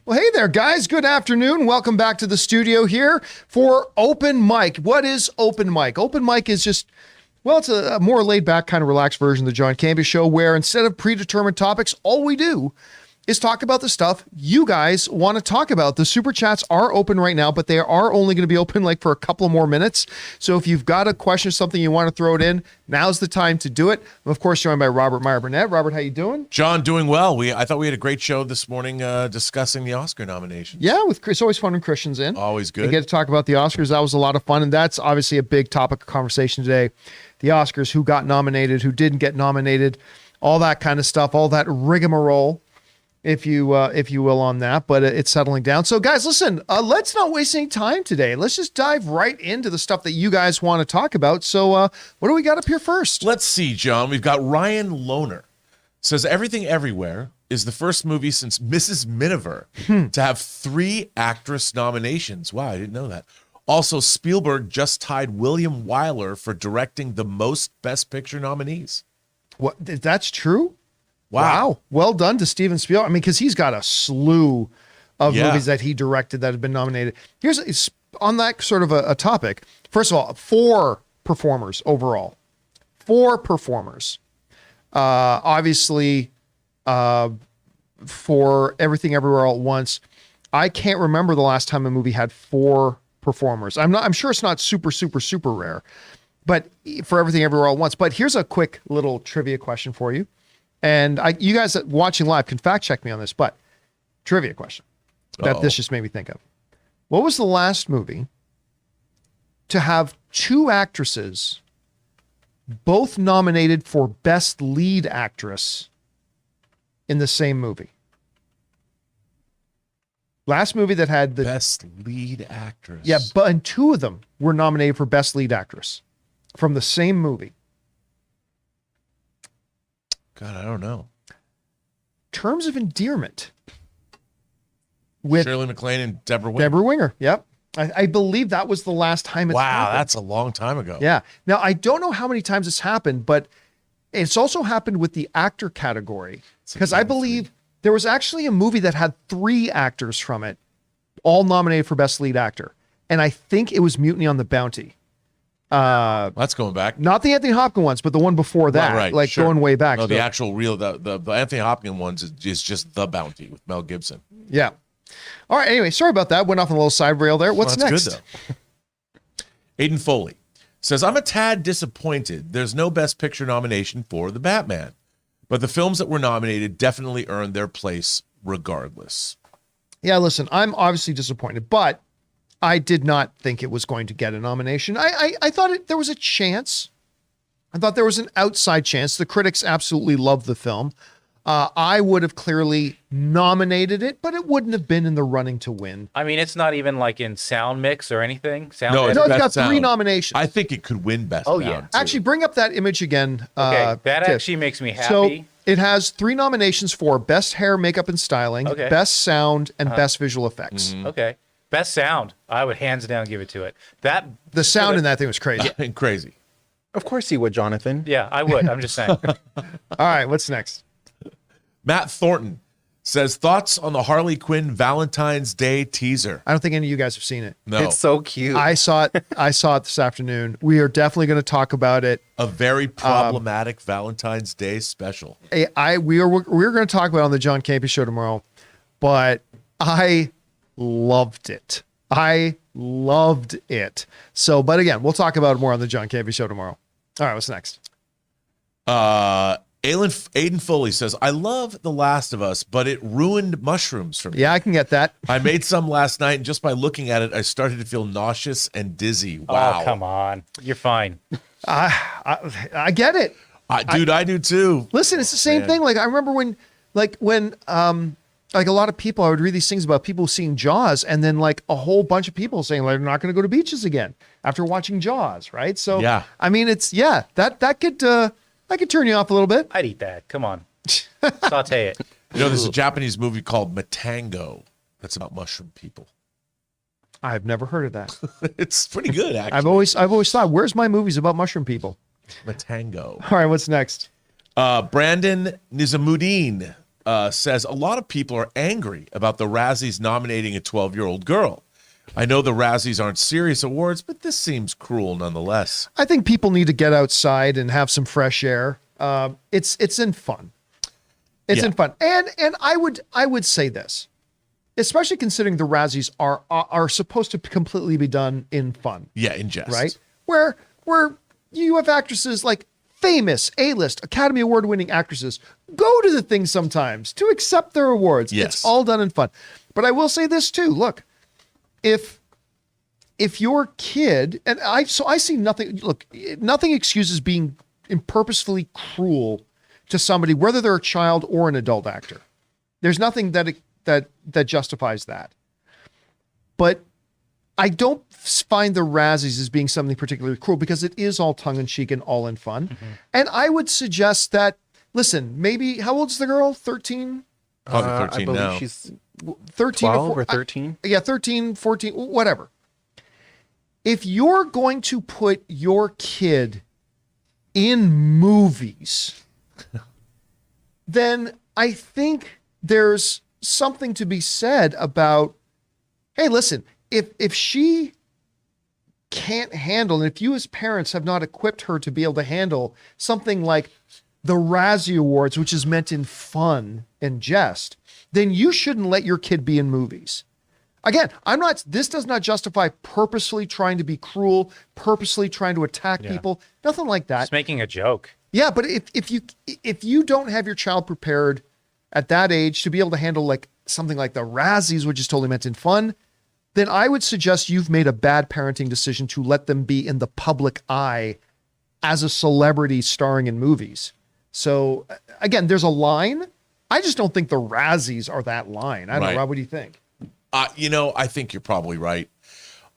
Well, hey there, guys. Good afternoon. Welcome back to the studio here for Open Mic. What is Open Mic? Open Mic is just, well, it's a more laid-back, kind of relaxed version of the John Campea Show, where instead of predetermined topics, all we do is talk about the stuff you guys want to talk about. The super chats are open right now, but they are only going to be open like for a couple more minutes. So if you've got a question, something you want to throw it in, now's the time to do it. I'm, of course, joined by Robert Meyer-Burnett. Robert, how you doing? John, doing well. I thought we had a great show this morning discussing the Oscar nominations. Yeah, it's always fun when Christian's in. Always good. We get to talk about the Oscars. That was a lot of fun, and that's obviously a big topic of conversation today. The Oscars, who got nominated, who didn't get nominated, all that kind of stuff, all that rigmarole, if you will, on that, but it's settling down. So guys, listen, let's not waste any time today. Let's just dive right into the stuff that you guys want to talk about. So what do we got up here first? Let's see, John. We've got Ryan Lohner. Says Everything Everywhere is the first movie since Mrs. Miniver to have 3 actress nominations. Wow, I didn't know that. Also, Spielberg just tied William Wyler for directing the most Best Picture nominees. What? That's true? Wow. Well done to Steven Spielberg. I mean, because he's got a slew of movies that he directed that have been nominated. Here's on that sort of a topic. First of all, 4 performers overall. 4 performers. Obviously, for Everything Everywhere All at Once, I can't remember the last time a movie had 4 performers. I'm sure it's not super rare, but for Everything Everywhere All at Once. But here's a quick little trivia question for you. And you guys watching live can fact check me on this, but trivia question that this just made me think of. What was the last movie to have 2 actresses both nominated for Best Lead Actress in the same movie? Last movie that had the Best Lead Actress. Yeah, and 2 of them were nominated for Best Lead Actress from the same movie. God, I don't know. Terms of Endearment with Shirley MacLaine and Deborah Winger. Deborah Winger. Yep. I believe that was the last time it's happened. That's a long time ago. Yeah. Now, I don't know how many times it's happened, but it's also happened with the actor category, because I believe there was actually a movie that had 3 actors from it, all nominated for Best Lead Actor. And I think it was Mutiny on the Bounty. That's going back. Not the Anthony Hopkins ones, but the one before that, right, sure. Going way back. No, the actual real, the Anthony Hopkins ones is just The Bounty with Mel Gibson. Yeah. All right. Anyway, sorry about that. Went off on a little side rail there. What's next? That's good, though. Aiden Foley says, I'm a tad disappointed there's no Best Picture nomination for The Batman, but the films that were nominated definitely earned their place regardless. Yeah, listen, I'm obviously disappointed, but I did not think it was going to get a nomination. I thought there was a chance. I thought there was an outside chance. The critics absolutely loved the film. I would have clearly nominated it, but it wouldn't have been in the running to win. I mean, it's not even like in sound mix or anything. No, it's got 3 nominations. I think it could win Best Oh, Sound, yeah. too. Actually, bring up that image again. Okay, that Tiff. actually makes me happy. So it has 3 nominations for Best Hair, Makeup, and Styling, Best Sound, and Best Visual Effects. Okay. Best sound. I would hands down give it to it. The sound in that thing was crazy. Crazy. Of course he would, Jonathan. Yeah, I would. I'm just saying. All right, what's next? Matt Thornton says, thoughts on the Harley Quinn Valentine's Day teaser? I don't think any of you guys have seen it. No. It's so cute. I saw it this afternoon. We are definitely going to talk about it. A very problematic Valentine's Day special. We're going to talk about it on the John Campea Show tomorrow, but I loved it. So, but again, we'll talk about it more on the John Campea Show tomorrow. All right, what's next? Aiden Foley says, I love The Last of Us, but it ruined mushrooms for me. Yeah, I can get that. I made some last night, and just by looking at it, I started to feel nauseous and dizzy. Wow. Oh, come on. You're fine. I get it. I do too. Listen, it's the same thing. Like I remember when a lot of people, I would read these things about people seeing Jaws, and then like a whole bunch of people saying like, they're not going to go to beaches again after watching Jaws, right? So yeah, I mean, that could turn you off a little bit. I'd eat that. Come on. Saute it. You know, there's a Japanese movie called Matango that's about mushroom people. I've never heard of that. It's pretty good, actually. I've always thought, where's my movies about mushroom people? Matango. All right, what's next? Brandon Nizamuddin says a lot of people are angry about the Razzies nominating a 12-year-old girl. I know the Razzies aren't serious awards, but this seems cruel nonetheless. I think people need to get outside and have some fresh air. It's in fun. It's in fun. And I would say this, especially considering the Razzies are supposed to completely be done in fun. Yeah, in jest. Right? Where you have actresses like famous A-list Academy Award winning actresses go to the thing sometimes to accept their awards. Yes. It's all done in fun. But I will say this too. Look, if your kid, and I see nothing, look, nothing excuses being purposefully cruel to somebody, whether they're a child or an adult actor. There's nothing that justifies that. But I don't find the Razzies as being something particularly cruel because it is all tongue-in-cheek and all in fun. Mm-hmm. And I would suggest that, listen, maybe, how old's the girl? 13? Probably 13 I believe now. she's 13 12 or 13. Yeah, 13, 14, whatever. If you're going to put your kid in movies, then I think there's something to be said about, hey, listen, if she can't handle, and if you as parents have not equipped her to be able to handle something like the Razzie Awards, which is meant in fun and jest, then you shouldn't let your kid be in movies. Again, this does not justify purposely trying to be cruel, purposely trying to attack people, nothing like that. Just making a joke. Yeah, but if you don't have your child prepared at that age to be able to handle like something like the Razzies, which is totally meant in fun, then I would suggest you've made a bad parenting decision to let them be in the public eye as a celebrity starring in movies. So again, there's a line. I just don't think the Razzies are that line. I don't know, Rob, what do you think? I think you're probably right.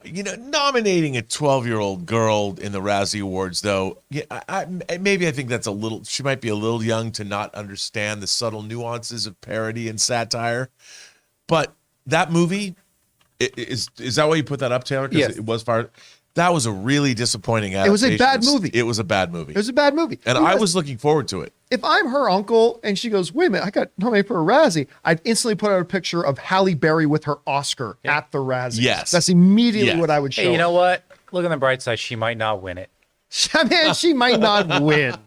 Nominating a 12-year-old girl in the Razzie Awards, though, I think that's she might be a little young to not understand the subtle nuances of parody and satire. But that movie, is that why you put that up, Taylor? Because Yes. it was far. That was a really disappointing adaptation. It was a bad movie. It was a bad movie. It was a bad movie. And I was looking forward to it. If I'm her uncle and she goes, wait a minute, I got nominated for a Razzie, I'd instantly put out a picture of Halle Berry with her Oscar at the Razzies. Yes. That's immediately what I would show. Hey, you know what? Look on the bright side. She might not win it. Man, she might not win.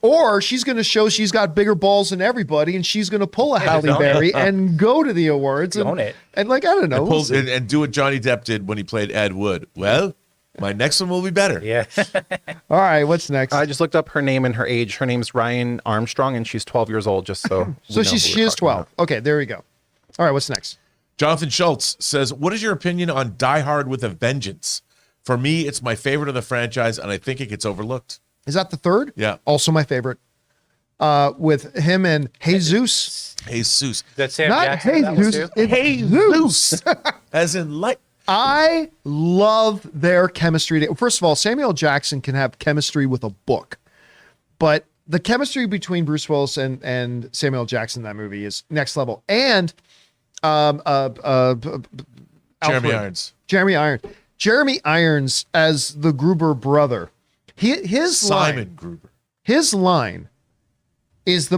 Or she's going to show she's got bigger balls than everybody, and she's going to pull a Halle Berry and go to the awards. Own it. And like, I don't know. And do what Johnny Depp did when he played Ed Wood. Well, my next one will be better. Yeah. All right, what's next? I just looked up her name and her age. Her name's Ryan Armstrong, and she's 12 years old, just so So she is 12. Okay, there we go. All right, what's next? Jonathan Schultz says, what is your opinion on Die Hard with a Vengeance? For me, it's my favorite of the franchise, and I think it gets overlooked. Is that the third? Yeah. Also my favorite. With him and Jesus. Jesus. That's Sam Not Jackson. in that one Jesus. too? It's Jesus. As in light. I love their chemistry. First of all, Samuel Jackson can have chemistry with a book, but the chemistry between Bruce Willis and Samuel Jackson in that movie is next level. And Jeremy Irons. Jeremy Irons as the Gruber brother. Simon Gruber. His line is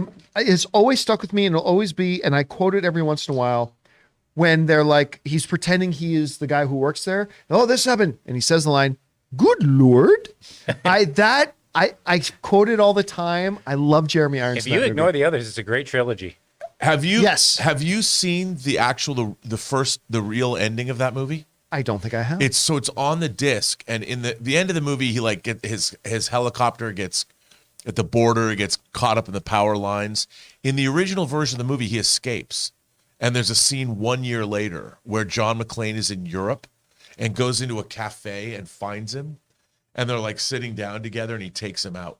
always stuck with me, and it'll always be, and I quote it every once in a while, when they're like, he's pretending he is the guy who works there. Oh, this happened. And he says the line, "Good Lord." I quote it all the time. I love Jeremy Irons. If you ignore the others, it's a great trilogy. Have you Yes. Have you seen the real ending of that movie? I don't think I have. It's on the disc, and in the end of the movie, he his helicopter gets at the border, gets caught up in the power lines. In the original version of the movie, he escapes, and there's a scene 1 year later where John McClane is in Europe and goes into a cafe and finds him, and they're like sitting down together, and he takes him out.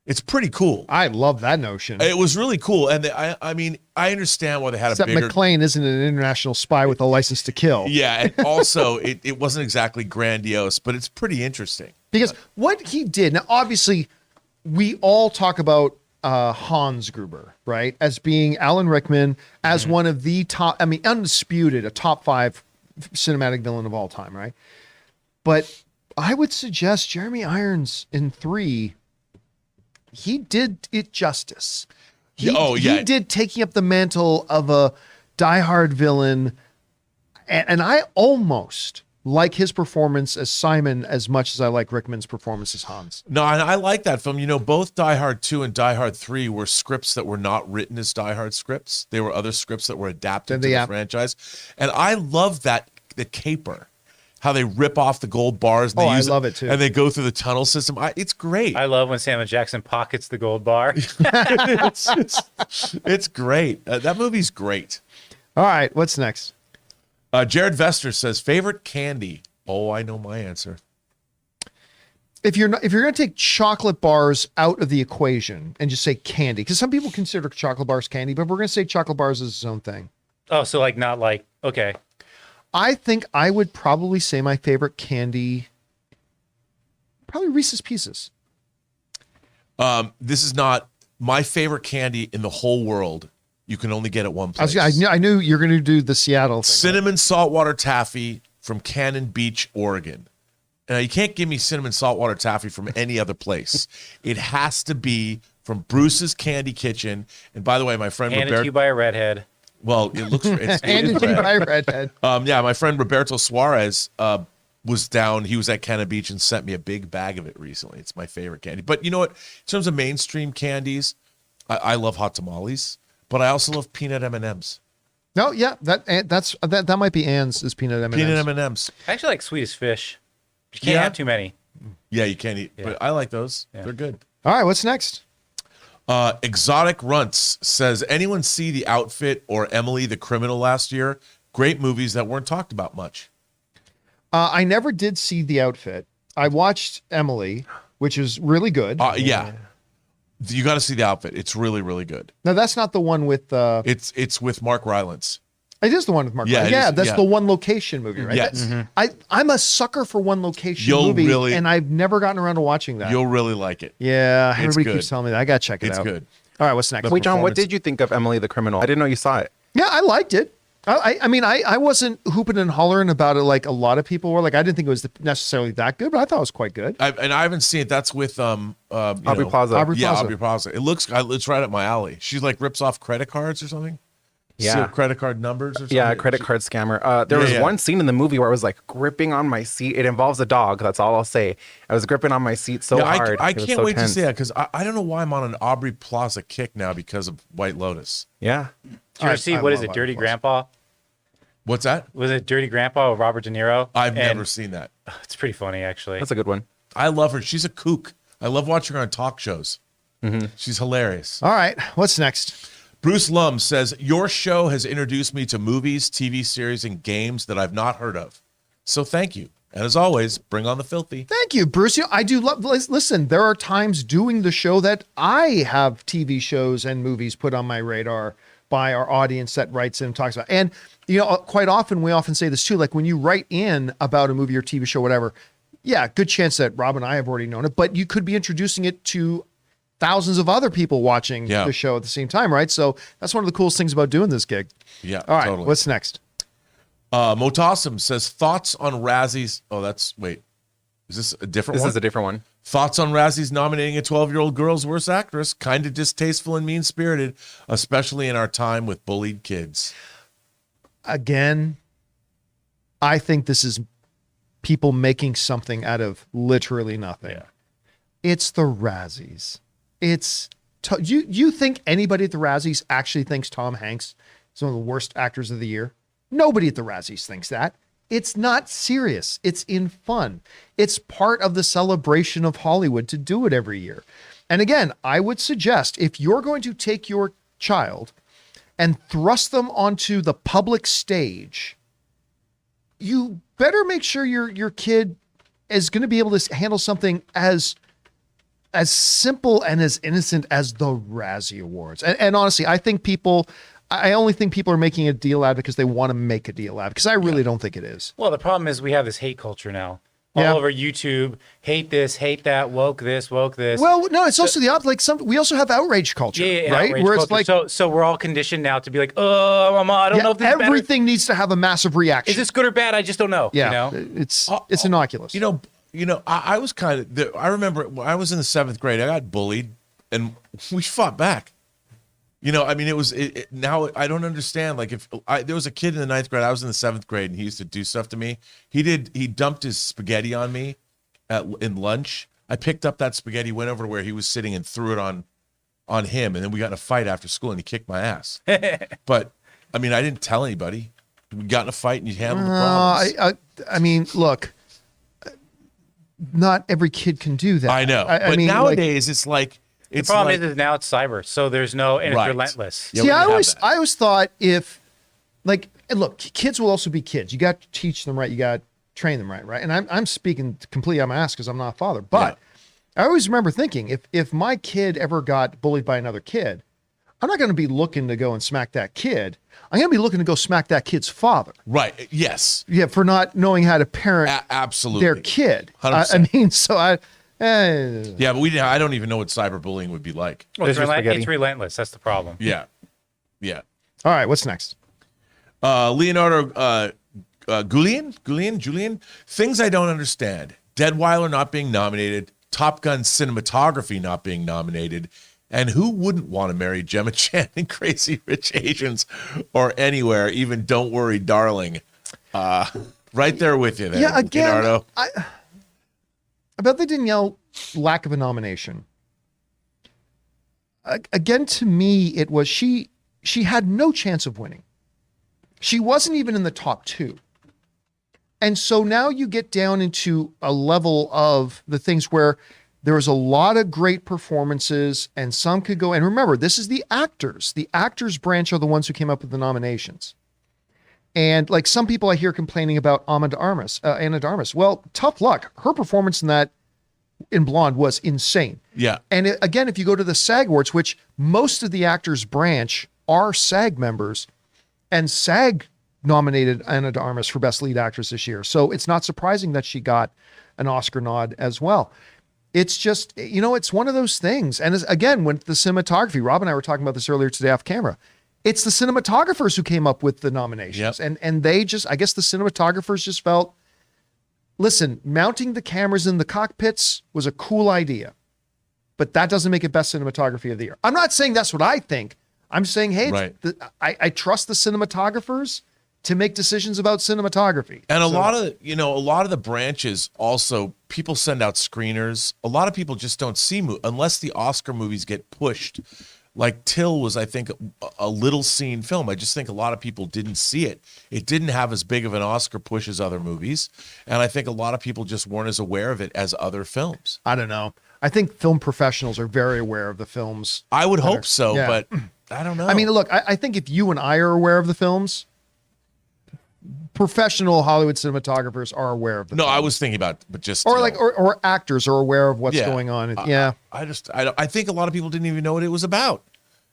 It's pretty cool. I love that notion. It was really cool, and I mean, I understand why they had Except a bigger. McClane isn't an international spy with a license to kill. Yeah, and also it wasn't exactly grandiose, but it's pretty interesting. Because what he did, now obviously we all talk about Hans Gruber, right? As being Alan Rickman, as one of the top, undisputed, a top 5 cinematic villain of all time, right? But I would suggest Jeremy Irons in 3, he did it justice. He did Taking Up the Mantle of a diehard villain, and I almost like his performance as Simon as much as I like Rickman's performance as Hans. No, and I like that film. You know, both Die Hard 2 and Die Hard 3 were scripts that were not written as Die Hard scripts. They were other scripts that were adapted to the franchise. And I love that, the caper, how they rip off the gold bars. And I love it too. And they go through the tunnel system. It's great. I love when Samuel Jackson pockets the gold bar. It's great. That movie's great. All right, what's next? Jared Vester says, favorite candy. Oh, I know my answer. If you're going to take chocolate bars out of the equation and just say candy, because some people consider chocolate bars candy, but we're going to say chocolate bars is its own thing. Oh, so like not like, okay. I think I would probably say my favorite candy, probably Reese's Pieces. This is not my favorite candy in the whole world. You can only get it one place. I knew you were going to do the Seattle thing. Cinnamon saltwater taffy from Cannon Beach, Oregon. Now, you can't give me cinnamon saltwater taffy from any other place. It has to be from Bruce's Candy Kitchen. And by the way, my friend Handed to you by a redhead. Well, it looks it's Handed to you by a redhead. Yeah, my friend Roberto Suarez was down. He was at Cannon Beach and sent me a big bag of it recently. It's my favorite candy. But you know what? In terms of mainstream candies, I love hot tamales. But I also love peanut M&Ms. No, yeah, that might be Anne's is peanut M&Ms. Peanut M&Ms. I actually like sweet as fish. You can't have too many. Yeah, you can't eat. Yeah. But I like those. Yeah. They're good. All right, what's next? Exotic Runts says, anyone see The Outfit or Emily the Criminal last year? Great movies that weren't talked about much. I never did see The Outfit. I watched Emily, which is really good. Yeah. You got to see The Outfit. It's really, really good. No, that's not the one with... It's with Mark Rylance. It is the one with Mark Rylance. Yeah, that's the one location movie, right? Yes. I'm a sucker for one location movie, and I've never gotten around to watching that. You'll really like it. Yeah, everybody keeps telling me that. I got to check it out. It's good. All right, what's next? Wait, John, what did you think of Emily the Criminal? I didn't know you saw it. Yeah, I liked it. I mean, I wasn't hooping and hollering about it like a lot of people were. Like, I didn't think it was necessarily that good, but I thought it was quite good. And I haven't seen it. That's with Aubrey Plaza. Aubrey Plaza. It's right up my alley. She like rips off credit cards or something. Yeah, credit card numbers or something. Yeah, credit card scammer. There was one scene in the movie where I was like gripping on my seat. It involves a dog. That's all I'll say. I was gripping on my seat so hard. I can't wait to see that because I don't know why I'm on an Aubrey Plaza kick now because of White Lotus. Yeah. Did you ever see, what is it, Dirty Grandpa? What's that? Was it Dirty Grandpa with Robert De Niro? I've never seen that. It's pretty funny, actually. That's a good one. I love her. She's a kook. I love watching her on talk shows. She's hilarious. All right, what's next? Bruce Lum says, your show has introduced me to movies, TV series, and games that I've not heard of. So thank you. And as always, bring on the filthy. Thank you, Bruce. I do love, listen, there are times doing the show that I have TV shows and movies put on my radar by our audience that writes in and talks about. And, you know, quite often, we often say this too, like when you write in about a movie or TV show, whatever, yeah, good chance that Rob and I have already known it, but you could be introducing it to thousands of other people watching the show at the same time, right? So that's one of the coolest things about doing this gig. Yeah, all right, totally. What's next? Motassim says, thoughts on Razzie's... Oh, is this a different one? This is a different one. Thoughts on Razzie's nominating a 12-year-old girl's worst actress? Kind of distasteful and mean-spirited, especially in our time with bullied kids. Again, I think this is people making something out of literally nothing. Yeah. It's the Razzies. You think anybody at the Razzies actually thinks Tom Hanks is one of the worst actors of the year? Nobody at the Razzies thinks that. It's not serious. It's in fun. It's part of the celebration of Hollywood to do it every year. And again, I would suggest if you're going to take your child and thrust them onto the public stage, you better make sure your kid is going to be able to handle something as simple and as innocent as the Razzie Awards. And honestly, I only think people are making a deal out because they want to make a deal out, because I really don't think it is. Well, the problem is we have this hate culture now. All over YouTube, hate this, hate that, woke this, woke this. Well, no, it's also the opposite. Like we also have outrage culture, right? Outrage culture. It's like so we're all conditioned now to be like, oh, Mama, I don't know if this everything needs to have a massive reaction. Is this good or bad? I just don't know. Yeah, you know? it's innocuous. You know, I was kind of. I remember when I was in the 7th grade, I got bullied, and we fought back. You know, I mean, now I don't understand. Like, if there was a kid in the 9th grade, I was in the 7th grade, and he used to do stuff to me. He dumped his spaghetti on me in lunch. I picked up that spaghetti, went over to where he was sitting, and threw it on him, and then we got in a fight after school, and he kicked my ass. But I mean, I didn't tell anybody. We got in a fight, and you handled the problems. I mean, look, not every kid can do that. I know, I but mean, nowadays it's like. The problem is now it's cyber, so there's no, and it's relentless. Yeah, see, we I didn't have that. always thought if, like, and look, kids will also be kids. You got to teach them right. You got to train them right. And I'm speaking completely on my ass because I'm not a father. But I always remember thinking, if my kid ever got bullied by another kid, I'm not going to be looking to go and smack that kid. I'm going to be looking to go smack that kid's father. Right. Yes. Yeah, for not knowing how to parent absolutely their kid. 100%. I mean, so yeah, but I don't even know what cyberbullying would be like. Well, it's relentless. That's the problem. Yeah. All right, what's next? Leonardo Julian. Things I don't understand. Deadweiler not being nominated. Top Gun cinematography not being nominated. And who wouldn't want to marry Gemma Chan in Crazy Rich Asians or anywhere? Even Don't Worry, Darling. Right there with you there. Yeah, again, Leonardo. About the Danielle lack of a nomination. Again, to me, it was she had no chance of winning. She wasn't even in the top 2. And so now you get down into a level of the things where there was a lot of great performances and some could go. And remember, this is the actors. The actors branch are the ones who came up with the nominations. And like some people I hear complaining about Ana de Armas. Well, tough luck. Her performance in Blonde was insane. Yeah. And again, if you go to the SAG Awards, which most of the actors branch are SAG members, and SAG nominated Ana de Armas for Best Lead Actress this year. So it's not surprising that she got an Oscar nod as well. It's just, it's one of those things. And again, when the cinematography, Rob and I were talking about this earlier today off camera, it's the cinematographers who came up with the nominations. Yep. And they just, I guess the cinematographers just felt, listen, mounting the cameras in the cockpits was a cool idea, but that doesn't make it best cinematography of the year. I'm not saying that's what I think. I'm saying, hey, I trust the cinematographers to make decisions about cinematography. And a lot of the branches also, people send out screeners. A lot of people just don't see unless the Oscar movies get pushed. Like Till was, I think, a little seen film. I just think a lot of people didn't see it. It didn't have as big of an Oscar push as other movies. And I think a lot of people just weren't as aware of it as other films. I don't know. I think film professionals are very aware of the films. I would hope so, but I don't know. I mean, look, I think if you and I are aware of the films, professional Hollywood cinematographers are aware of the films. I was thinking about, but just or actors are aware of what's going on. I think a lot of people didn't even know what it was about.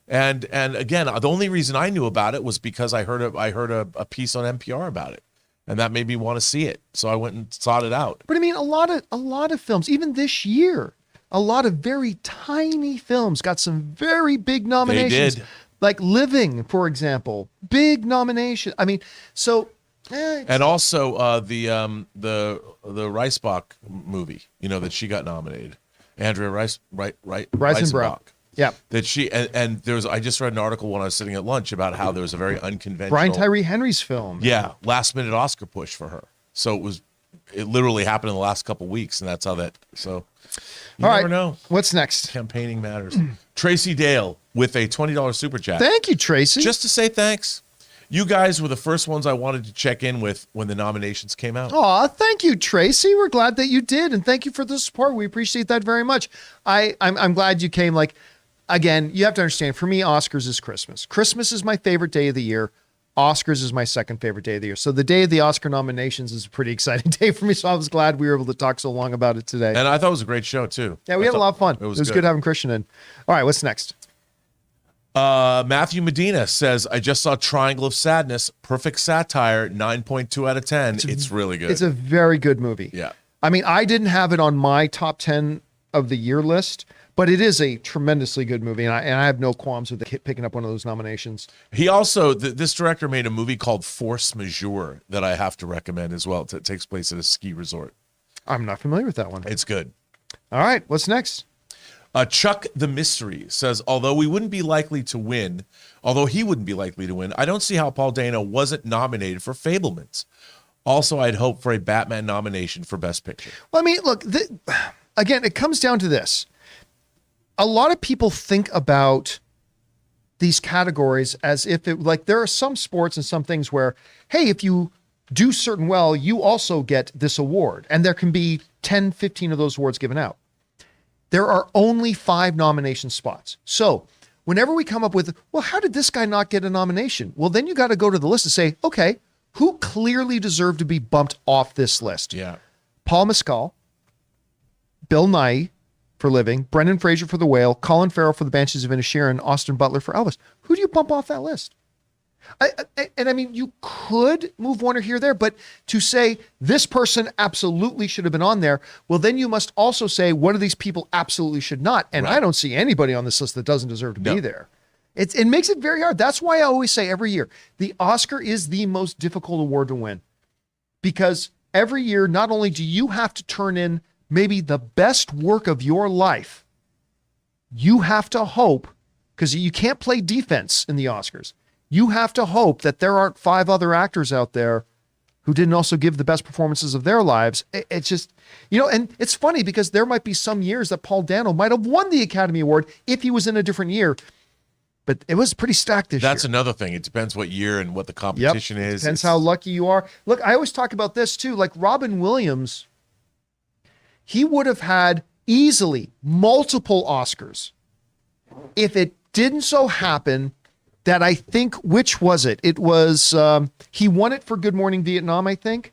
And again, the only reason I knew about it was because I heard a piece on NPR about it, and that made me want to see it. So I went and sought it out. But I mean, a lot of films, even this year, a lot of very tiny films got some very big nominations. They did. Like Living, for example, big nomination. I mean, so. And also the Reisbach movie, that she got nominated, Andrea Reisenbach. Yeah, that she and there's. I just read an article when I was sitting at lunch about how there was a very unconventional Brian Tyree Henry's film. Yeah, last minute Oscar push for her. So it literally happened in the last couple weeks, and that's how that. So you never know. What's next? Campaigning matters. Tracy Dale with a $20 super chat. Thank you, Tracy. Just to say thanks. You guys were the first ones I wanted to check in with when the nominations came out. Aw, thank you, Tracy. We're glad that you did, and thank you for the support. We appreciate that very much. I'm glad you came. Like, again, you have to understand, for me, Oscars is Christmas. Christmas is my favorite day of the year. Oscars is my second favorite day of the year. So the day of the Oscar nominations is a pretty exciting day for me, so I was glad we were able to talk so long about it today. And I thought it was a great show, too. Yeah, we had a lot of fun. It was good having Christian in. All right, what's next? Matthew Medina says, I just saw Triangle of Sadness, perfect satire, 9.2 out of 10. It's really good. It's a very good movie. Yeah. I mean, I didn't have it on my top 10 of the year list, but it is a tremendously good movie, and I have no qualms with picking up one of those nominations. He also, this director made a movie called Force Majeure that I have to recommend as well. It takes place at a ski resort. I'm not familiar with that one. It's good. All right, what's next? Chuck the Mystery says, although he wouldn't be likely to win, I don't see how Paul Dano wasn't nominated for Fabelmans. Also, I'd hope for a Batman nomination for Best Picture. Well, I mean, look, again, it comes down to this. A lot of people think about these categories as if it, like, there are some sports and some things where, hey, if you do certain well, you also get this award. And there can be 10, 15 of those awards given out. There are only 5 nomination spots. So whenever we come up with, well, how did this guy not get a nomination? Well, then you got to go to the list and say, okay, who clearly deserved to be bumped off this list? Yeah. Paul Mescal, Bill Nighy for Living, Brendan Fraser for The Whale, Colin Farrell for The Banshees of Inisherin, Austin Butler for Elvis. Who do you bump off that list? I mean, you could move one or here or there, but to say this person absolutely should have been on there, well, then you must also say one of these people absolutely should not. And I don't see anybody on this list that doesn't deserve to be there. It makes it very hard. That's why I always say every year, the Oscar is the most difficult award to win. Because every year, not only do you have to turn in maybe the best work of your life, you have to hope, because you can't play defense in the Oscars, you have to hope that there aren't 5 other actors out there who didn't also give the best performances of their lives. It's just, and it's funny because there might be some years that Paul Dano might have won the Academy Award if he was in a different year. But it was pretty stacked this year. That's another thing. It depends what year and what the competition is. Depends how lucky you are. Look, I always talk about this too. Like Robin Williams, he would have had easily multiple Oscars if it didn't so happen that I think, which was it? It was, he won it for Good Morning Vietnam, I think.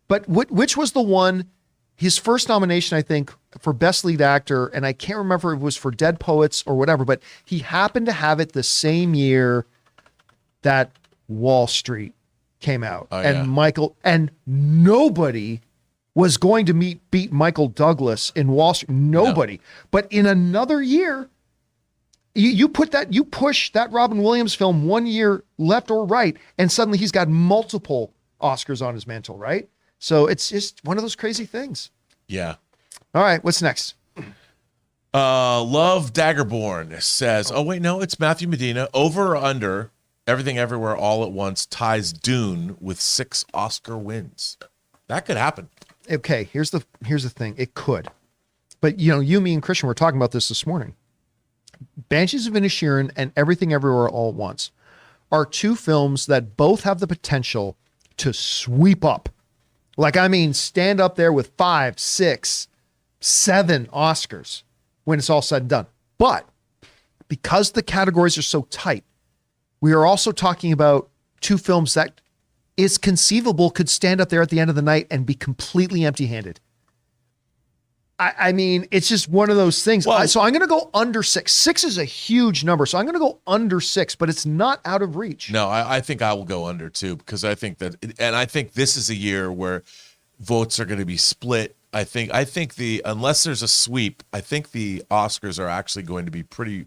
But which was the one, his first nomination, I think, for Best Lead Actor, and I can't remember if it was for Dead Poets or whatever, but he happened to have it the same year that Wall Street came out. And nobody was going to beat Michael Douglas in Wall Street. Nobody. No. But in another year, you push that Robin Williams film 1 year left or right, and suddenly he's got multiple Oscars on his mantle, right? So it's just one of those crazy things. Yeah. All right, what's next? Love Daggerborn says, oh, wait, no, it's Matthew Medina. Over or under Everything Everywhere All at Once ties Dune with 6 Oscar wins. That could happen. Okay, here's the thing. It could. But, you, me, and Christian were talking about this morning. Banshees of Inisherin and Everything Everywhere All at Once are 2 films that both have the potential to sweep up. Like, I mean, stand up there with 5, 6, 7 Oscars when it's all said and done. But because the categories are so tight, we are also talking about 2 films that is conceivable could stand up there at the end of the night and be completely empty-handed. I mean, it's just one of those things. Well, so I'm going to go under 6. 6 is a huge number, so I'm going to go under 6, but it's not out of reach. No, I think I will go under too, because I think that, and I think this is a year where votes are going to be split. I think unless there's a sweep, I think the Oscars are actually going to be pretty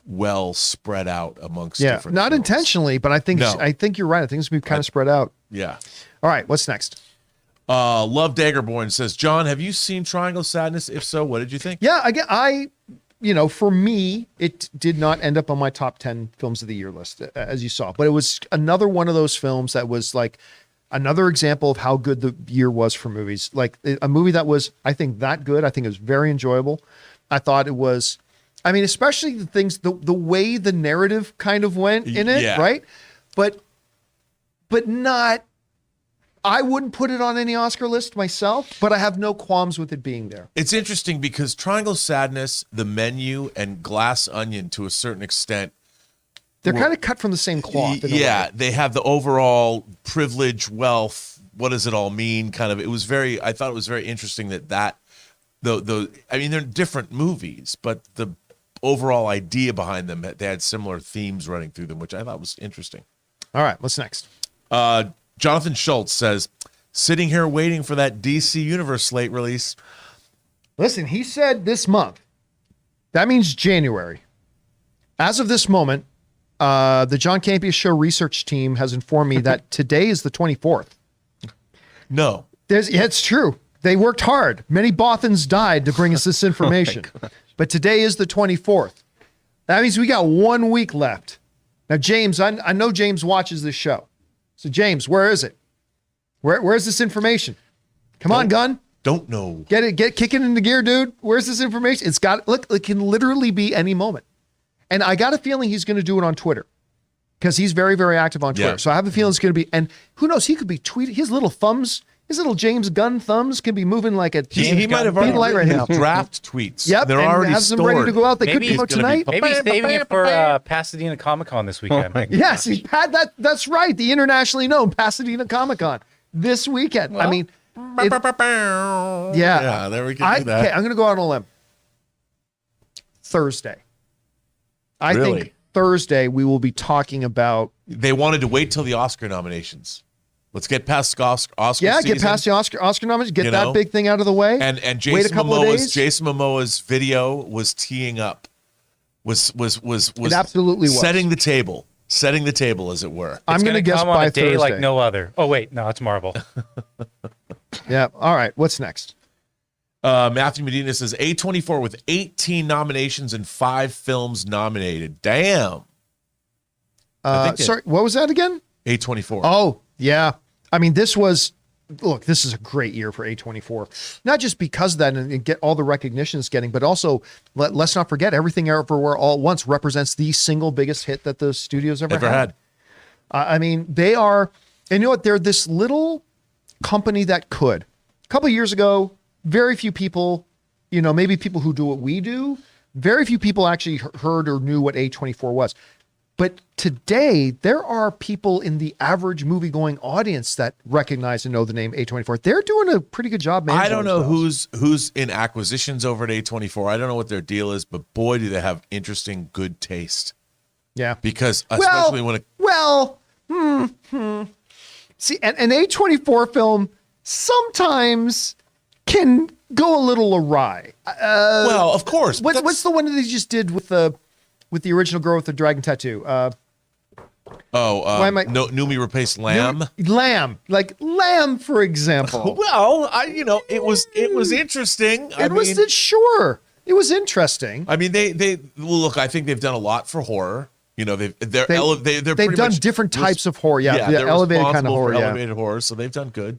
well spread out amongst different not films. Intentionally, but I think you're right. I think it's going to be kind of spread out. Yeah. All right, what's next? Love Daggerborn says, John, have you seen Triangle of Sadness? If so, what did you think? Yeah, again, for me, it did not end up on my top 10 films of the year list, as you saw. But it was another one of those films that was like another example of how good the year was for movies. Like a movie that was, I think, that good. I think it was very enjoyable. I thought it was, I mean, especially the things, the way the narrative kind of went in it, right? But not, I wouldn't put it on any Oscar list myself, but I have no qualms with it being there. It's interesting because Triangle of Sadness, The Menu, and Glass Onion, to a certain extent, they're kind of cut from the same cloth. Yeah, they have the overall privilege, wealth, what does it all mean? Kind of. I thought it was very interesting that I mean, they're different movies, but the overall idea behind them, they had similar themes running through them, which I thought was interesting. All right, what's next? Jonathan Schultz says, sitting here waiting for that DC Universe slate release. Listen, he said this month. That means January. As of this moment, the John Campea Show research team has informed me that today is the 24th. No. It's true. They worked hard. Many Bothans died to bring us this information. But today is the 24th. That means we got 1 week left. Now, James, I know James watches this show. So, James, where is it? Where's this information? Come on, Gun. Don't know. Kick it into gear, dude. Where's this information? Look, it can literally be any moment. And I got a feeling he's going to do it on Twitter because he's very, very active on Twitter. Yeah. So I have a feeling it's going to be, and who knows, he could be tweeting. His little thumbs, his little James Gunn thumbs can be moving like a He might have already light right now. draft tweets. Yep, They're and already has them stored. ready to go out. They could Maybe come out it's gonna be tonight. Maybe he's saving it for Pasadena Comic-Con this weekend. Yes, he's had that. That's right. The internationally known Pasadena Comic-Con this weekend. Well, I mean, yeah. Yeah, there we can do that. Okay, I'm going to go out on a limb. Thursday. I Really? think Thursday we will be talking about. They wanted to wait till the Oscar nominations. Let's get past Oscar Yeah, season. get past the Oscar nominations, get You that know? big thing out of the way. And wait a Jason couple of days. Momoa's video was teeing up, was It absolutely was. setting the table, as it were. I'm going to guess come on by a day Thursday. like no other. Oh wait, no, it's Marvel. Yeah. All right. What's next? Matthew Medina says A24 with 18 nominations and 5 films nominated. Damn. Sorry, what was that again? A24. Oh, yeah. I mean, this is a great year for A24. Not just because of that and get all the recognition it's getting, but also let's not forget Everything Everywhere All at Once represents the single biggest hit that the studio's ever had. I mean, they are, and you know what? They're this little company that could. A couple of years ago, very few people, maybe people who do what we do, very few people actually heard or knew what A24 was. But today, there are people in the average movie-going audience that recognize and know the name A24. They're doing a pretty good job managing I don't know themselves. who's in acquisitions over at A24. I don't know what their deal is, but boy, do they have interesting, good taste. Yeah. Because especially when See, an A24 film sometimes can go a little awry. well, of course. but What's the one that they just did with the original girl with the dragon tattoo? Numi replaced Lamb. Lamb, like Lamb, for example. Well, it was interesting. It was interesting. I mean, they look. I think they've done a lot for horror. They've pretty done much different types of horror. Yeah, the they're elevated kind of responsible for horror. Yeah. elevated horror, so they've done good.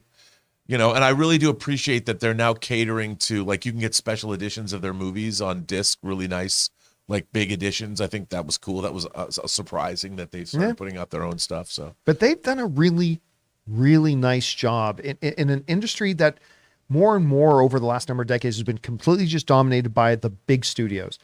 And I really do appreciate that they're now catering to, like, you can get special editions of their movies on disc, really nice, like big editions. I think that was cool. That was surprising that they started putting out their own stuff. So, but they've done a really, really nice job in an industry that more and more over the last number of decades has been completely just dominated by the big studios.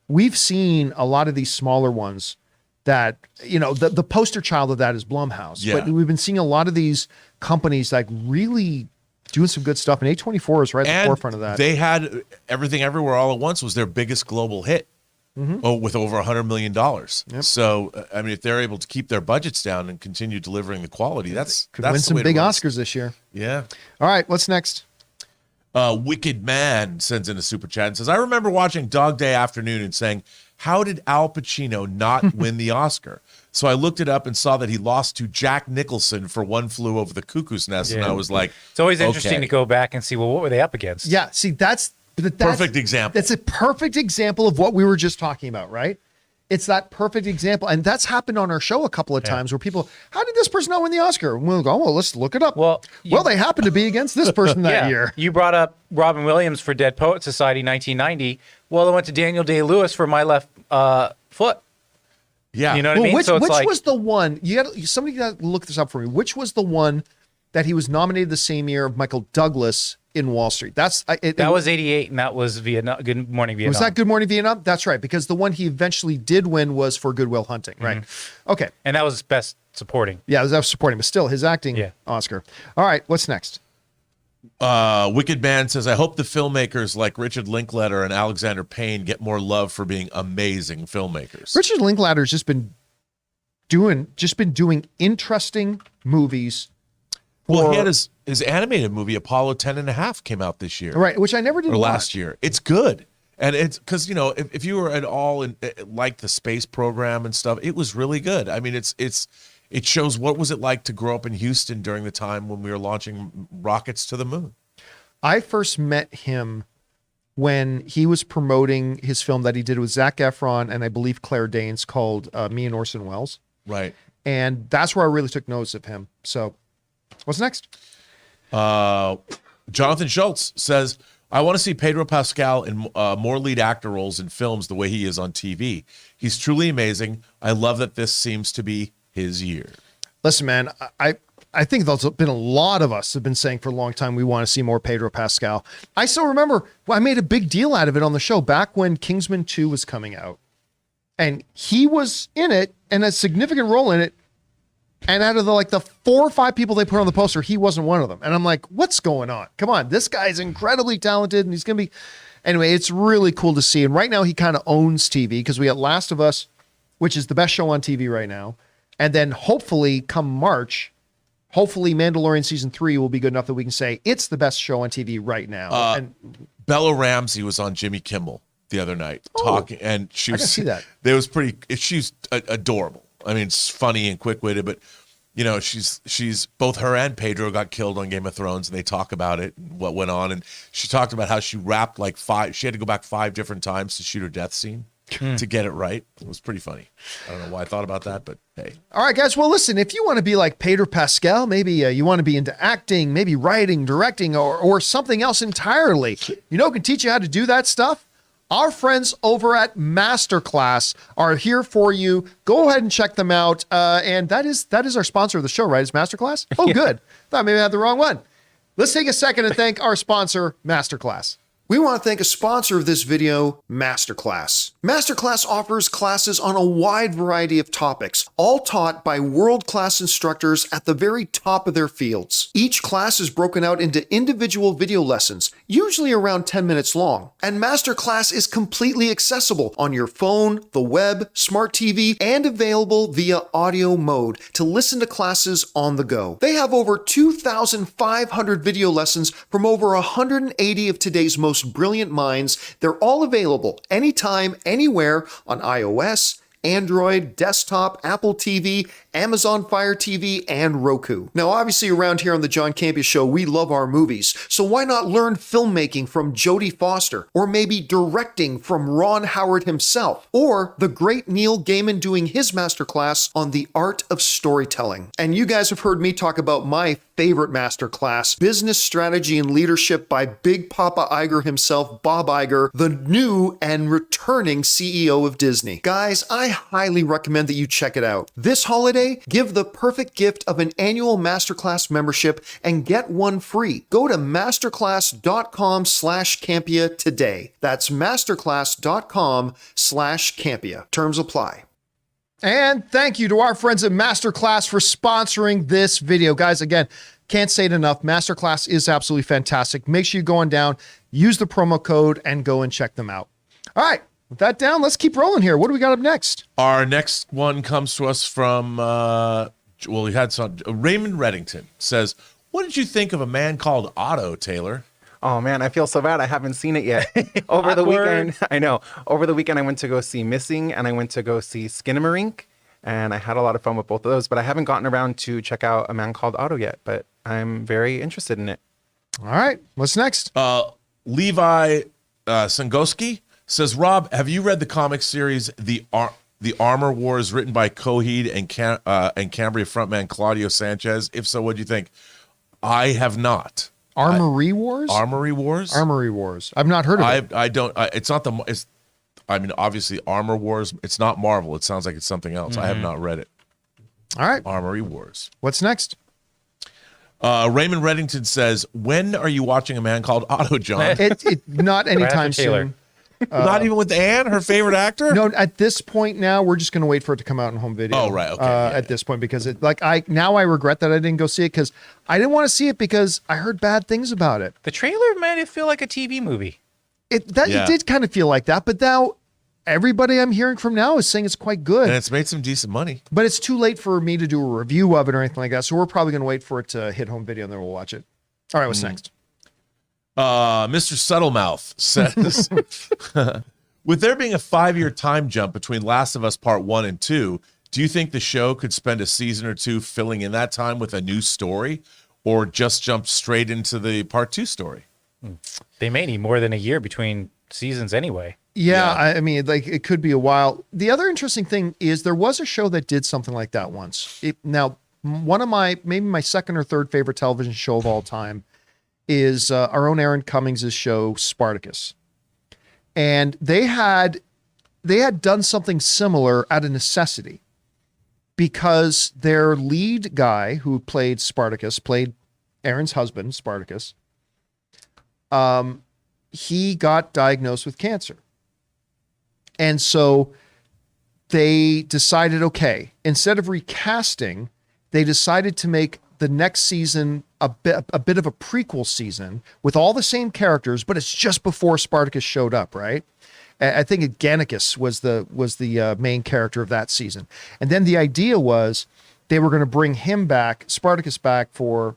We've seen a lot of these smaller ones that, the poster child of that is Blumhouse. Yeah. But we've been seeing a lot of these companies like really doing some good stuff. And A24 is right at the forefront of that. They had Everything Everywhere All at Once was their biggest global hit. With over $100 million. Yep. So, I mean, if they're able to keep their budgets down and continue delivering the quality, that's win the some way to big run. Oscars this year. Yeah. All right, what's next? Wicked Man sends in a super chat and says, I remember watching Dog Day Afternoon and saying, how did Al Pacino not win the Oscar? So I looked it up and saw that he lost to Jack Nicholson for One Flew Over the Cuckoo's Nest. And I was like, It's always interesting okay. to go back and see, well, what were they up against? Yeah, see, that's Perfect example. That's a perfect example of what we were just talking about, right? It's that perfect example. And that's happened on our show a couple of times where people, how did this person not win the Oscar? And we'll go, well, let's look it up. Well, they happened to be against this person that year. You brought up Robin Williams for Dead Poet Society 1990. Well, I went to Daniel Day-Lewis for My Left Foot. Yeah. You know what I mean? Which, So it's which was the one, somebody got to look this up for me. Which was the one that he was nominated the same year of Michael Douglas in Wall Street? That was 88, and that was Vietnam. Good Morning Vietnam. Was that Good Morning Vietnam? That's right, because the one he eventually did win was for Good Will Hunting, right? Okay. And that was Best Supporting. Yeah, that was supporting, but still his acting Yeah. Oscar. All right, what's next? Wicked Man says, I hope the filmmakers like Richard Linklater and Alexander Payne get more love for being amazing filmmakers. Richard Linklater's just been doing interesting movies. Well, he had his animated movie, Apollo 10.5, came out this year. Right, which I never did Or watch. last year. It's good. And it's because, if you were at all like the space program and stuff, it was really good. I mean, it shows what was it like to grow up in Houston during the time when we were launching rockets to the moon. I first met him when he was promoting his film that he did with Zac Efron and I believe Claire Danes called Me and Orson Welles. Right. And that's where I really took notice of him. So what's next? Jonathan Schultz says, I want to see Pedro Pascal in more lead actor roles in films the way he is on TV. He's truly amazing. I love that this seems to be his year. Listen, man, I think there's been a lot of us have been saying for a long time we want to see more Pedro Pascal. I still remember I made a big deal out of it on the show back when Kingsman 2 was coming out. And he was in it and a significant role in it. And out of the 4 or 5 people they put on the poster, he wasn't one of them. And I'm like, what's going on? Come on, this guy's incredibly talented and he's going to be... Anyway, it's really cool to see. And right now he kind of owns TV because we got Last of Us, which is the best show on TV right now. And then hopefully come March, hopefully Mandalorian season 3 will be good enough that we can say it's the best show on TV right now. And Bella Ramsey was on Jimmy Kimmel the other night talking, and she was... I can see that. It was pretty... She's adorable. I mean, it's funny and quick-witted, but you know, she's both her and Pedro got killed on Game of Thrones, and they talk about it, and what went on, and she talked about how she rapped she had to go back 5 different times to shoot her death scene to get it right. It was pretty funny. I don't know why I thought about that, but hey. All right, guys. Well, listen, if you want to be like Pedro Pascal, maybe you want to be into acting, maybe writing, directing, or something else entirely, can teach you how to do that stuff. Our friends over at MasterClass are here for you. Go ahead and check them out. And that is our sponsor of the show, right? It's MasterClass? Oh, yeah. Good. Thought maybe I had the wrong one. Let's take a second and thank our sponsor, MasterClass. We want to thank a sponsor of this video, MasterClass. MasterClass offers classes on a wide variety of topics, all taught by world-class instructors at the very top of their fields. Each class is broken out into individual video lessons, usually around 10 minutes long. And MasterClass is completely accessible on your phone, the web, smart TV, and available via audio mode to listen to classes on the go. They have over 2,500 video lessons from over 180 of today's most brilliant minds. They're all available anytime, anywhere on iOS, Android, desktop, Apple TV, Amazon Fire TV, and Roku. Now, obviously around here on the John Campea Show, we love our movies, so why not learn filmmaking from Jodie Foster, or maybe directing from Ron Howard himself, or the great Neil Gaiman doing his masterclass on the art of storytelling. And you guys have heard me talk about my favorite masterclass, Business Strategy and Leadership by Big Papa Iger himself, Bob Iger, the new and returning CEO of Disney. Guys, I highly recommend that you check it out. This holiday, give the perfect gift of an annual Masterclass membership and get one free. Go to masterclass.com/Campea today. That's masterclass.com/Campea. Terms apply. And thank you to our friends at MasterClass for sponsoring this video. Guys, again, can't say it enough. MasterClass is absolutely fantastic. Make sure you go on down, use the promo code, and go and check them out. All right. With that down, let's keep rolling here. What do we got up next? Our next one comes to us from, we had some, Raymond Reddington says, what did you think of A Man Called Otto, Taylor? Oh, man, I feel so bad. I haven't seen it yet. Over the weekend, I know. Over the weekend, I went to go see Missing, and I went to go see Skinamarink, and I had a lot of fun with both of those, but I haven't gotten around to check out A Man Called Otto yet, but I'm very interested in it. All right. What's next? Levi Sangoski says, Rob, have you read the comic series The Armor Wars written by Coheed and Cambria frontman Claudio Sanchez? If so, what do you think? I have not. Armory Wars? Armory Wars? Armory Wars. I've not heard of it. I don't. It's not obviously Armor Wars. It's not Marvel. It sounds like it's something else. I have not read it. All right. Armory Wars. What's next? Raymond Reddington says, when are you watching A Man Called Otto, John? Not anytime soon. Not even with Anne, her favorite actor? No, at this point now, we're just going to wait for it to come out in home video. Oh, right. Okay. At this point, because I regret that I didn't go see it because I didn't want to see it because I heard bad things about it. The trailer made it feel like a TV movie. It did kind of feel like that, but now everybody I'm hearing from now is saying it's quite good. And it's made some decent money. But it's too late for me to do a review of it or anything like that, so we're probably going to wait for it to hit home video and then we'll watch it. All right, what's next? Mr. Subtlemouth says, with there being a 5-year time jump between Last of Us Part 1 and 2, do you think the show could spend a season or two filling in that time with a new story or just jump straight into the Part 2 story? They may need more than a year between seasons anyway. Yeah, Yeah. I mean, like it could be a while. The other interesting thing is there was a show that did something like that once. Now, one of maybe my second or third favorite television show of all time is our own Aaron Cummings' show Spartacus, and they had done something similar out of necessity because their lead guy who played Spartacus, played Aaron's husband Spartacus. He got diagnosed with cancer. And so they decided, okay, instead of recasting, they decided to make the next season a bit of a prequel season with all the same characters, but it's just before Spartacus showed up, right? I think Gannicus was the main character of that season. And then the idea was they were going to bring him back, Spartacus back for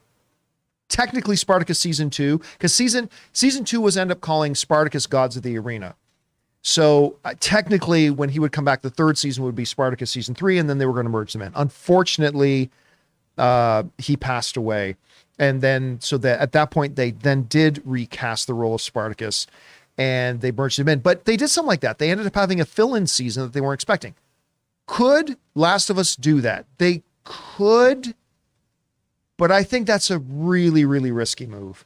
technically Spartacus season 2, because season 2 was end up calling Spartacus Gods of the Arena. So technically when he would come back, the third season would be Spartacus season 3, and then they were going to merge them in. Unfortunately, he passed away. And then, so that at that point, they then did recast the role of Spartacus and they merged him in. But they did something like that. They ended up having a fill-in season that they weren't expecting. Could Last of Us do that? They could, but I think that's a really, really risky move.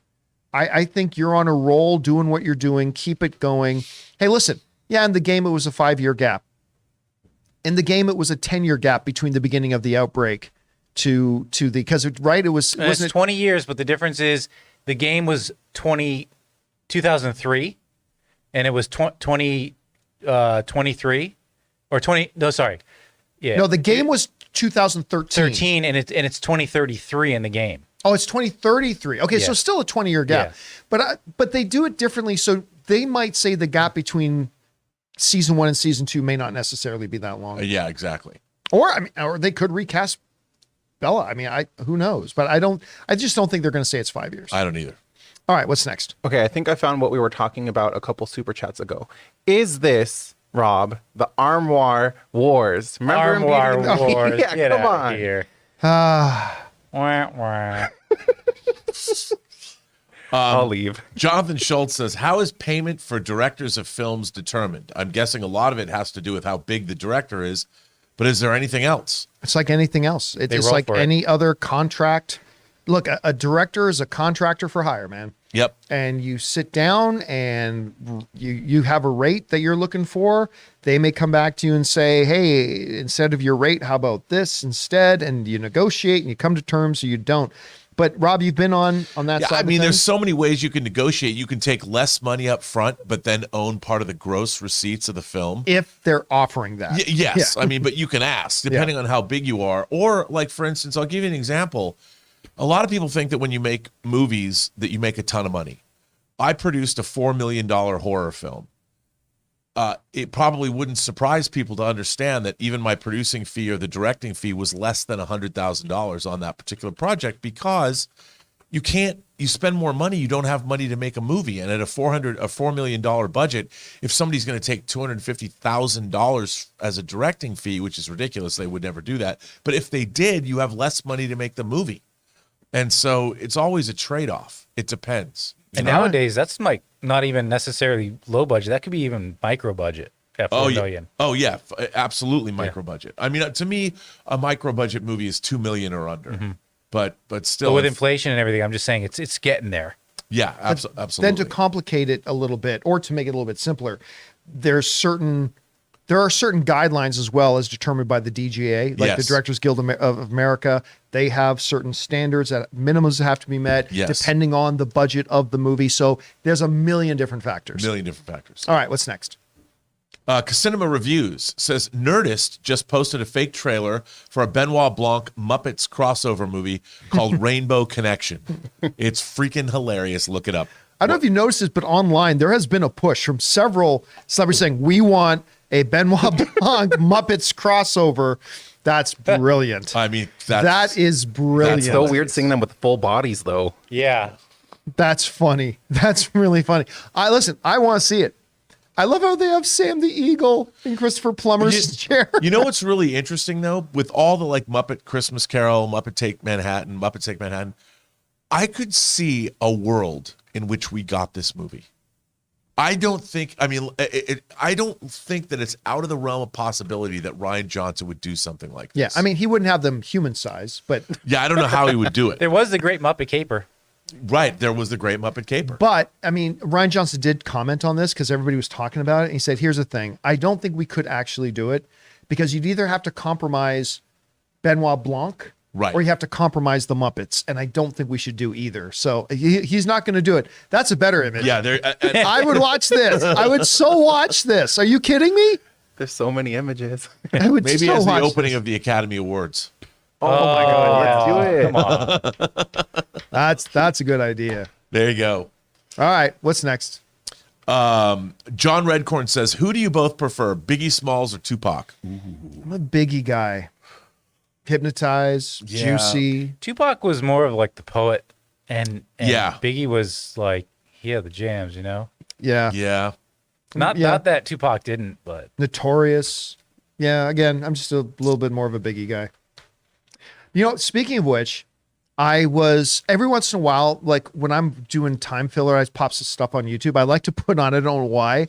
I think you're on a roll doing what you're doing. Keep it going. Hey, listen. Yeah, in the game, it was a 5-year gap. In the game, it was a 10-year gap between the beginning of the outbreak to the, because it, right, it was, And it's 20 years, but the difference is the game was 2003 and it was 2023 or 20, no, sorry. Yeah. No, the game was 2013. 13 and it's 2033 in the game. Oh, it's 2033. Okay, so Yeah. still a 20-year gap. Yeah. But they do it differently. So they might say the gap between season 1 and season 2 may not necessarily be that long. Yeah, exactly. Or I mean, or they could recast Bella. I mean, who knows? But I just don't think they're going to say it's 5 years. I don't either. All right, what's next? Okay, I think I found what we were talking about a couple super chats ago. Is this, Rob, the Armoire Wars? Remember him Armoire beating the- Wars. Yeah, Get come out on. of here. Ah, Wah, wah. I'll leave. Jonathan Schultz says, how is payment for directors of films determined? I'm guessing a lot of it has to do with how big the director is, but is there anything else? it's like anything else. It's They just roll like for it. any other contract. Look, a director is a contractor for hire, man. Yep. And you sit down and you have a rate that you're looking for. They may come back to you and say, hey, instead of your rate, how about this instead? And you negotiate and you come to terms or you don't. But Rob, you've been on that Yeah, side I of mean, there's things? so many ways you can negotiate. You can take less money up front, but then own part of the gross receipts of the film. If they're offering that. Yes. Yeah. I mean, but you can ask, depending on how big you are. Or, like, for instance, I'll give you an example. A lot of people think that when you make movies that you make a ton of money. I produced a $4 million horror film. It probably wouldn't surprise people to understand that even my producing fee or the directing fee was less than $100,000 on that particular project, because you spend more money, you don't have money to make a movie. And at a $4 million budget, if somebody's going to take $250,000 as a directing fee, which is ridiculous, they would never do that. But if they did, you have less money to make the movie. And so it's always a trade-off. It depends. And nowadays, that's like not even necessarily low budget. That could be even micro budget at $4 million. Oh yeah, absolutely micro budget. I mean, to me, a micro budget movie is $2 million or under. But still, But with inflation and everything, I'm just saying it's getting there. yeah, absolutely. Then to complicate it a little bit, or to make it a little bit simpler, there are certain guidelines as well as determined by the DGA, like the Yes. Directors Guild of America. They have certain standards that minimums have to be met Yes. depending on the budget of the movie. So there's a million different factors. million different factors. All right, what's next? Casinema Reviews says Nerdist just posted a fake trailer for a Benoit Blanc Muppets crossover movie called Rainbow Connection. It's freaking hilarious. Look it up. I don't know if you noticed this, but online there has been a push from several celebrities saying we want a Benoit Blanc Muppets crossover. That's brilliant. I mean, That is brilliant. It's so weird seeing them with full bodies, though. Yeah. That's funny. That's really funny. I want to see it. I love how they have Sam the Eagle in Christopher Plummer's chair. You know what's really interesting though, with all the like Muppet Christmas Carol, Muppet Take Manhattan, I could see a world in which we got this movie. I don't think that it's out of the realm of possibility that Rian Johnson would do something like this. Yeah, I mean, he wouldn't have them human size, but yeah, I don't know how he would do it. There was the Great Muppet Caper. Right, there was the Great Muppet Caper. But I mean, Rian Johnson did comment on this because everybody was talking about it. And he said, "Here's the thing: I don't think we could actually do it because you'd either have to compromise Benoit Blanc." Right. Or you have to compromise the Muppets, and I don't think we should do either. So he's not going to do it. That's a better image. Yeah, I would watch this. I would so watch this. Are you kidding me? There's so many images. I would maybe so as the watch opening this. of the Academy Awards. Oh, my God, let's do it. Come on. That's a good idea. There you go. All right, what's next? John Redcorn says, "Who do you both prefer, Biggie Smalls or Tupac?" I'm a Biggie guy. Hypnotize, Yeah. Juicy. Tupac was more of like the poet, and Yeah. Biggie was like, he had the jams, Yeah. Yeah. Not that Tupac didn't, but Notorious. Yeah, again, I'm just a little bit more of a Biggie guy. Speaking of which, I was every once in a while, like when I'm doing time filler, I pop some stuff on YouTube. I like to put on, I don't know why,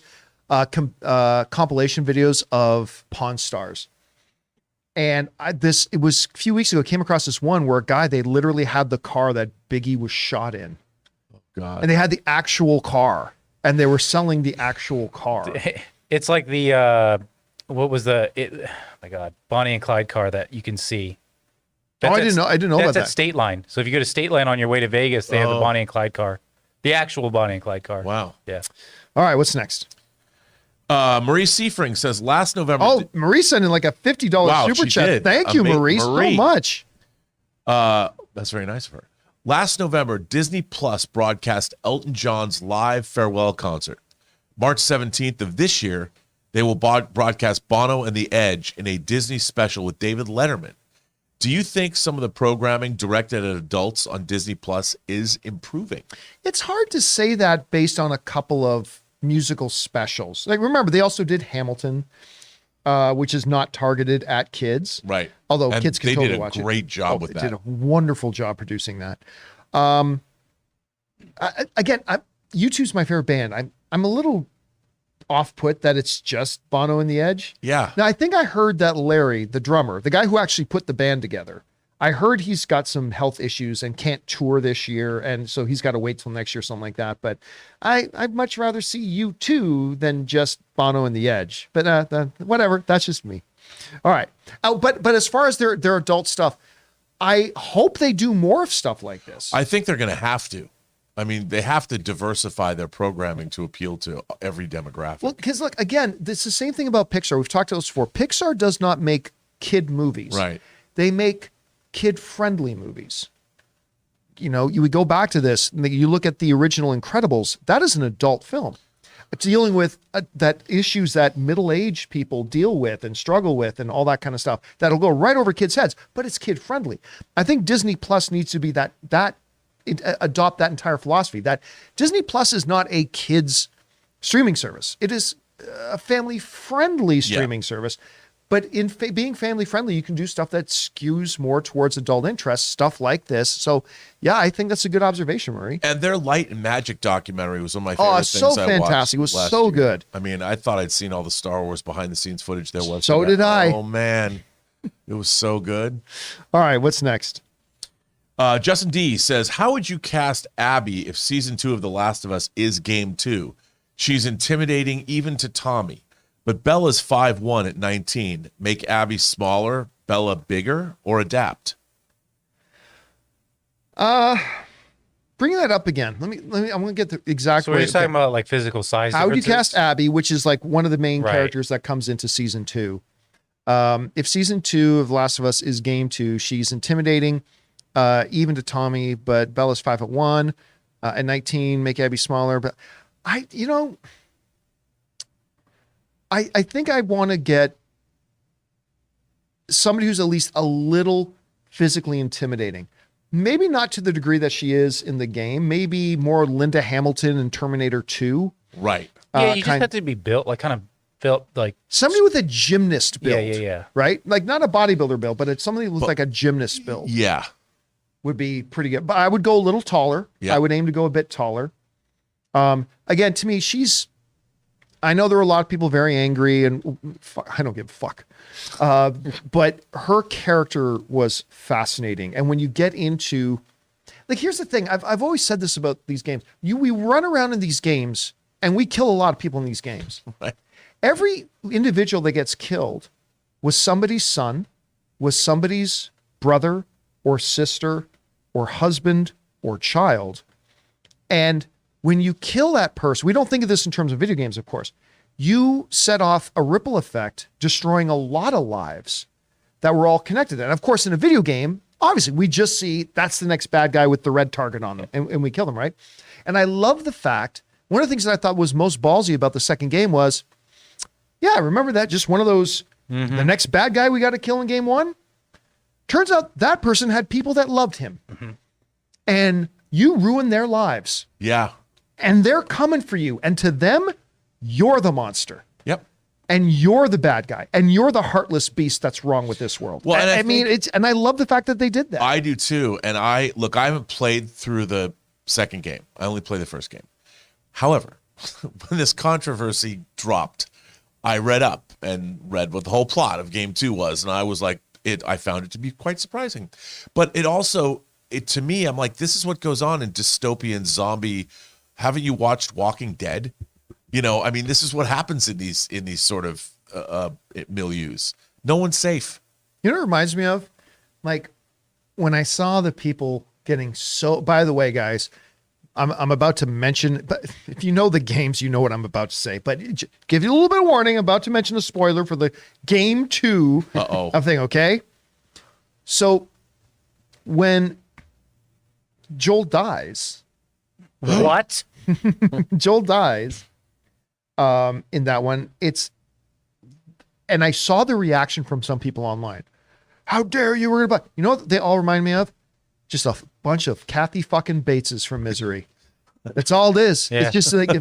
compilation videos of Pawn Stars. And it was a few weeks ago, came across this one where a guy, they literally had the car that Biggie was shot in. God. And they had the actual car and they were selling the actual car. it's like the what was oh my God, Bonnie and Clyde car that you can see. I didn't know about That's that. at State Line. So if you go to State Line on your way to Vegas, they have the Bonnie and Clyde car, the actual Bonnie and Clyde car. Wow. Yeah. All right, what's next? Marie Seafring says, last November. Oh, Marie sent in like a $50 Wow, super she chat. did. Thank you, Marie, so much. That's very nice of her. Last November, Disney Plus broadcast Elton John's live farewell concert. March 17th of this year, they will broadcast Bono and the Edge in a Disney special with David Letterman. Do you think some of the programming directed at adults on Disney Plus is improving? It's hard to say that based on a couple of musical specials. Like, remember, they also did Hamilton, which is not targeted at kids. Right. Although And kids can they totally did a watch it. great job with They that. did a wonderful job producing that. YouTube's my favorite band. I'm a little off-put that it's just Bono and the Edge. Yeah. Now, I think I heard that Larry, the drummer, the guy who actually put the band together, I heard he's got some health issues and can't tour this year, and so he's got to wait till next year, something like that. But I'd much rather see U2 than just Bono and the Edge. But whatever, that's just me. All right. But as far as their adult stuff, I hope they do more of stuff like this. I think they're going to have to. I mean, they have to diversify their programming to appeal to every demographic. Well, because look, again, it's the same thing about Pixar. We've talked about this before. Pixar does not make kid movies. Right. They make kid-friendly movies. You would go back to this. You look at the original Incredibles. That is an adult film. It's dealing with that issues that middle-aged people deal with and struggle with and all that kind of stuff. That'll go right over kids' heads, but it's kid-friendly. I think Disney Plus needs to be adopt that entire philosophy. That Disney Plus is not a kids streaming service. It is a family-friendly streaming service. But in being family-friendly, you can do stuff that skews more towards adult interests, stuff like this. So, yeah, I think that's a good observation, Murray. And their Light and Magic documentary was one of my favorite things so I fantastic. It was watched so last year. good. I mean, I thought I'd seen all the Star Wars behind-the-scenes footage there was. So did I. Oh, man. It was so good. All right, what's next? Justin D says, how would you cast Abby if season 2 of The Last of Us is game 2? She's intimidating even to Tommy. But Bella's 5'1" at 19. Make Abby smaller, Bella bigger, or adapt? Bring that up again. Let me. I'm going to get the exact. So we're just talking about like physical size. How would you differences? cast Abby, which is like one of the main Right. characters that comes into season 2? If season 2 of The Last of Us is game 2, she's intimidating, even to Tommy, but Bella's 5'1", at 19. Make Abby smaller, but I think I want to get somebody who's at least a little physically intimidating. Maybe not to the degree that she is in the game. Maybe more Linda Hamilton in Terminator 2. Right. Yeah, you just have to be built like kind of built like Somebody with a gymnast build. Yeah. Right? Like not a bodybuilder build, but it's somebody with like a gymnast build Yeah. would be pretty good. But I would go a little taller. Yeah. I would aim to go a bit taller. Again, to me, I know there were a lot of people very angry, and I don't give a fuck. But her character was fascinating. And when you get into, like, here's the thing. I've always said this about these games. We run around in these games and we kill a lot of people in these games. Right. Every individual that gets killed was somebody's son, was somebody's brother or sister or husband or child. And when you kill that person, we don't think of this in terms of video games, of course. You set off a ripple effect, destroying a lot of lives that were all connected. And of course, in a video game, obviously, we just see that's the next bad guy with the red target on them, and we kill them, right? And I love the fact, one of the things that I thought was most ballsy about the second game was, yeah, I remember that, just one of those, the next bad guy we got to kill in game one. Turns out that person had people that loved him. And you ruined their lives. Yeah. And they're coming for you. And to them, you're the monster. Yep. And you're the bad guy. And you're the heartless beast that's wrong with this world. Well, and I mean, and I love the fact that they did that. I do too. And I haven't played through the second game. I only played the first game. However, when this controversy dropped, I read up and read what the whole plot of game 2 was. And I was like, I found it to be quite surprising. But to me, I'm like, this is what goes on in dystopian zombie. Haven't you watched Walking Dead? You know, I mean, this is what happens in these sort of milieus. No one's safe. You know what it reminds me of? Like when I saw the people getting so, by the way, guys, I'm about to mention, but if you know the games, you know what I'm about to say, but give you a little bit of warning. I'm about to mention a spoiler for the game 2 of thing. Okay. So when Joel dies, What? Joel dies, in that one, and I saw the reaction from some people online. How dare you? You know what they all remind me of? Just a bunch of Kathy fucking Bateses from Misery. That's all it is. Yeah. It's just like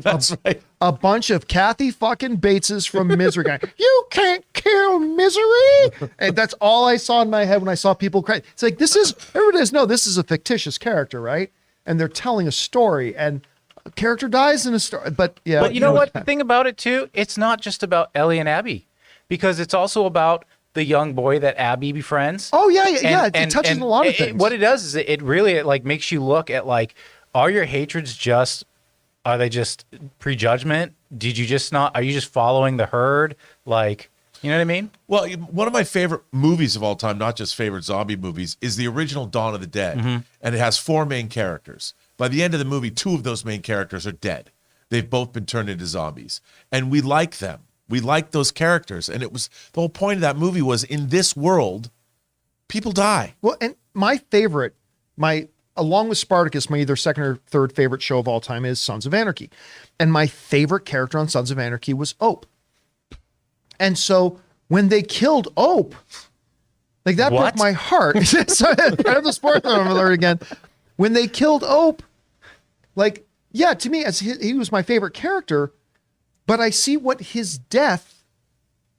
a bunch of Kathy fucking Bateses from Misery. Guy, you can't kill Misery. And that's all I saw in my head when I saw people cry. It's like, this is a fictitious character, right? And they're telling a story, and a character dies in a story. But yeah. But you know what? The thing about it too, it's not just about Ellie and Abby, because it's also about the young boy that Abby befriends. Oh yeah. It touches on a lot of things. What it does is it really like makes you look at like, are your hatreds are they just prejudgment? Are you just following the herd? Like, you know what I mean? Well, one of my favorite movies of all time, not just favorite zombie movies, is the original Dawn of the Dead. And it has 4 main characters. By the end of the movie, 2 of those main characters are dead. They've both been turned into zombies. And we like them. We like those characters. And it was the whole point of that movie was, in this world, people die. Well, and my favorite, along with Spartacus, my either second or third favorite show of all time is Sons of Anarchy. And my favorite character on Sons of Anarchy was Ope. And so when they killed Ope, like that broke my heart. So I have the spoiler alert again. When they killed Ope, like, yeah, to me, he was my favorite character, but I see what his death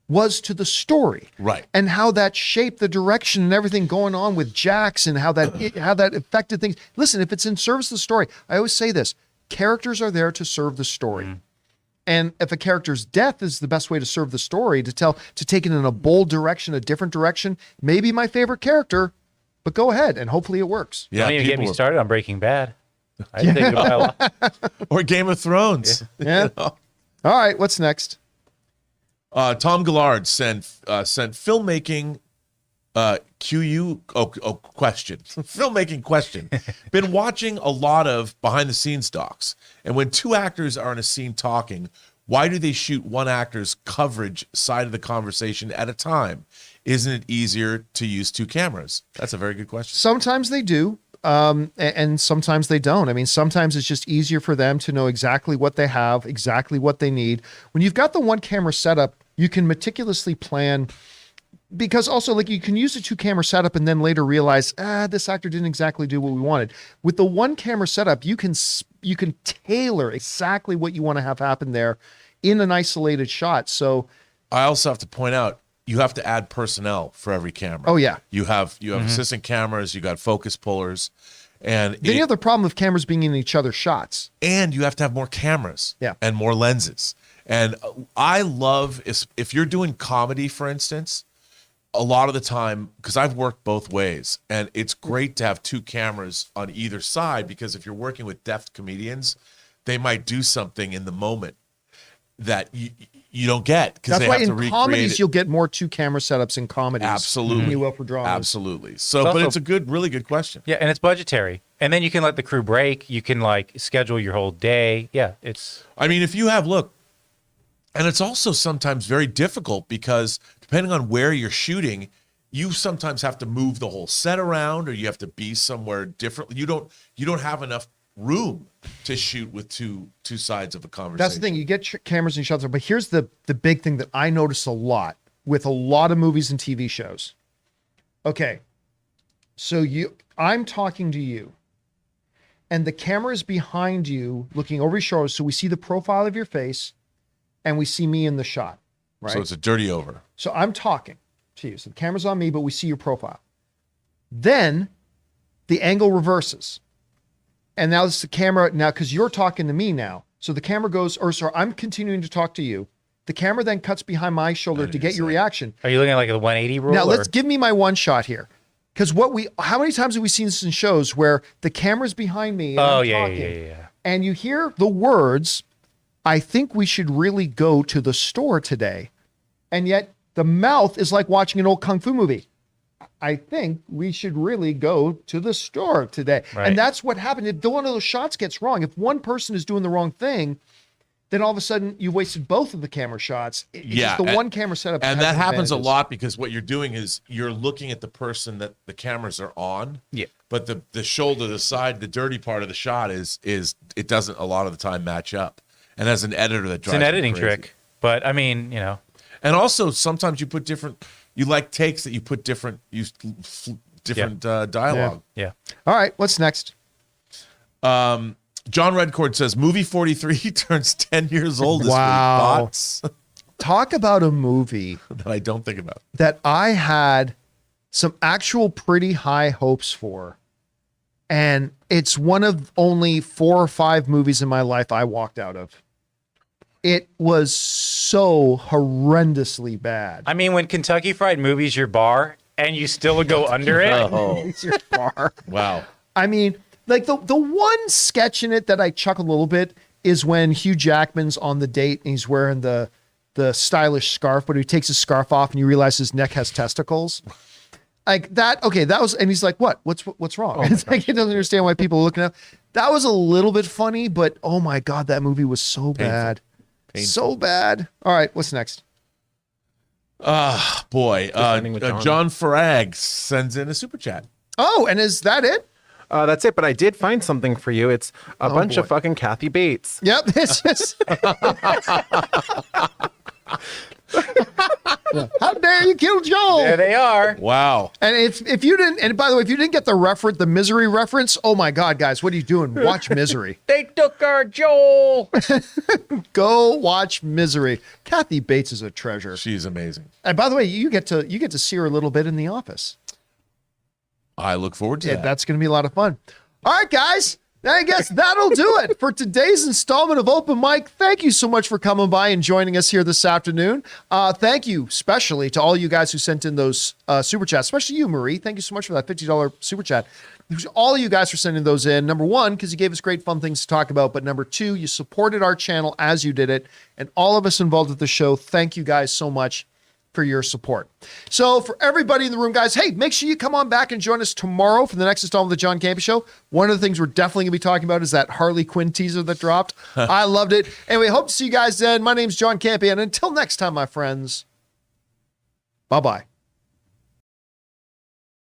was to the story, right? And how that shaped the direction and everything going on with Jax, and how that affected things. Listen, if it's in service of the story, I always say this: characters are there to serve the story. And if a character's death is the best way to serve the story, to take it in a bold direction, a different direction, maybe my favorite character, but go ahead and hopefully it works. Yeah, don't even get me started on Breaking Bad. I think about a lot. Or Game of Thrones. Yeah. You know? All right, what's next? Tom Gillard sent filmmaking question. Filmmaking question. Been watching a lot of behind the scenes docs, and when 2 actors are in a scene talking, why do they shoot one actor's coverage side of the conversation at a time? Isn't it easier to use 2 cameras? That's a very good question. Sometimes they do. And sometimes they don't. I mean, sometimes it's just easier for them to know exactly what they have, exactly what they need. When you've got the 1 camera setup, you can meticulously plan, because also, like, you can use a 2 camera setup and then later realize, this actor didn't exactly do what we wanted. With the 1 camera setup, you can tailor exactly what you want to have happen there in an isolated shot. So I also have to point out, you have to add personnel for every camera. Oh yeah. You have assistant cameras, you got focus pullers. And Then you have the problem of cameras being in each other's shots. and you have to have more cameras Yeah. and more lenses. And I love if you're doing comedy, for instance, a lot of the time, because I've worked both ways, and it's great to have two cameras on either side, because if you're working with deft comedians, they might do something in the moment that you don't get, because That's they why have to in recreate comedies it. you'll get more 2 camera setups in comedies Absolutely. than you will for dramas. Absolutely. So, It's but also- it's a really good question. Yeah, and it's budgetary. And then you can let the crew break. You can like schedule your whole day. Yeah, it's I mean, if you have, look, and it's also sometimes very difficult because depending on where you're shooting, you sometimes have to move the whole set around, or you have to be somewhere different. You don't have enough room to shoot with two sides of a conversation. That's the thing. You get cameras and shots, but here's the big thing that I notice a lot with a lot of movies and TV shows. Okay, so I'm talking to you, and the camera is behind you, looking over your shoulder, so we see the profile of your face, and we see me in the shot. Right. So it's a dirty over. So I'm talking to you. So the camera's on me, but we see your profile. Then the angle reverses. And now it's the camera, now because you're talking to me now. So the camera goes, or sorry, I'm continuing to talk to you. The camera then cuts behind my shoulder to get your reaction. are you looking at like a 180 rule? Now or- let's give me my one shot here. Because how many times have we seen this in shows where the camera's behind me and Oh I'm yeah, talking, yeah. and you hear the words, I think we should really go to the store today. And yet the mouth is like watching an old Kung Fu movie. I think we should really go to the store today. Right. And that's what happened. If one of those shots gets wrong, if one person is doing the wrong thing, then all of a sudden you wasted both of the camera shots. It's just the one camera setup. And has that happens a advantages. lot because what you're doing is you're looking at the person that the cameras are on. Yeah. But the shoulder, the side, the dirty part of the shot is it doesn't a lot of the time match up. And as an editor, that It's drives an me editing crazy. trick. But I mean, And also sometimes you put different. You like takes that you put different dialogue. yeah. All right, what's next? John Redcord says movie 43 turns 10 years old this Wow. week. Thoughts Talk about a movie that I don't think about. that I had some actual pretty high hopes for. And it's one of only 4 or 5 movies in my life I walked out of. It was so horrendously bad. I mean, when Kentucky Fried Movie's your bar and you still would go under it. Oh, It's your bar. wow. I mean, like the one sketch in it that I chuckled a little bit is when Hugh Jackman's on the date and he's wearing the stylish scarf, but he takes his scarf off and you realize his neck has testicles. Like that. Okay, that was, and he's like, what's wrong? It's like he doesn't understand why people are looking at. That was a little bit funny, but oh my God, that movie was so bad. Painful. So bad. All right, what's next? Boy. ending with John. John Farag sends in a super chat. Oh, and is that it? That's it. But I did find something for you. It's a bunch boy. of fucking Kathy Bates. Yep. It's just. How dare you kill Joel? There they are. Wow. And if you didn't, and by the way, if you didn't get the Misery reference, oh my God, guys, what are you doing? Watch Misery. They took our Joel. Go watch Misery. Kathy Bates is a treasure. She's amazing. And by the way, you get to see her a little bit in The Office. I look forward to Yeah, that. that's going to be a lot of fun. All right, guys. I guess that'll do it for today's installment of Open Mic. Thank you so much for coming by and joining us here this afternoon. Thank you especially to all you guys who sent in those super chats, especially you, Marie. Thank you so much for that $50 super chat. All of you guys for sending those in. Number one, because you gave us great fun things to talk about. But number two, you supported our channel as you did it. And all of us involved with the show, thank you guys so much for your support. So for everybody in the room, guys, hey, make sure you come on back and join us tomorrow for the next installment of the John Campea Show. One of the things we're definitely going to be talking about is that Harley Quinn teaser that dropped. I loved it. Anyway, hope to see you guys then. My name's John Campea, and until next time, my friends, bye-bye.